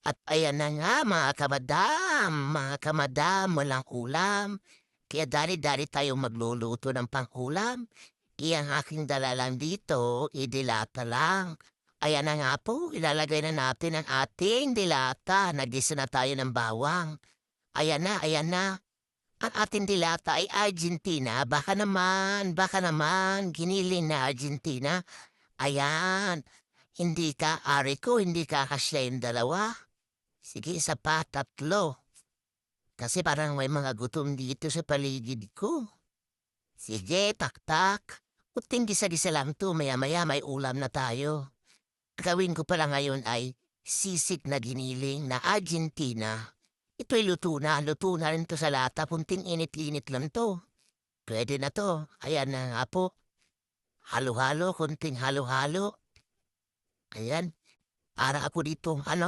At ayan na nga mga kamadam, walang ulam. Kaya dali-dali tayong magluluto ng pang-ulam. Kaya ang aking dala lang dito, idilata lang. Ayan na nga po, ilalagay na natin ang ating dilata. Nagisa na tayo ng bawang. Ayan na, ayan na. Ang ating dilata ay Argentina. Baka naman, giniling na Argentina. Ayan, hindi ka, ari ko, hindi ka kasya yung dalawa. Sige, isa pa, tatlo. Kasi parang may mga gutom dito sa paligid ko. Sige, taktak. Kunting gisa-gisa lang to, maya-maya may ulam na tayo. Gawin ko pala ngayon ay sisig na giniling na Argentina. Ito'y luto na rin to sa lata, punting init-init lang to. Pwede na to, ayan na nga po. Halo-halo, kunting halo-halo. Ayan, para ako dito, ano,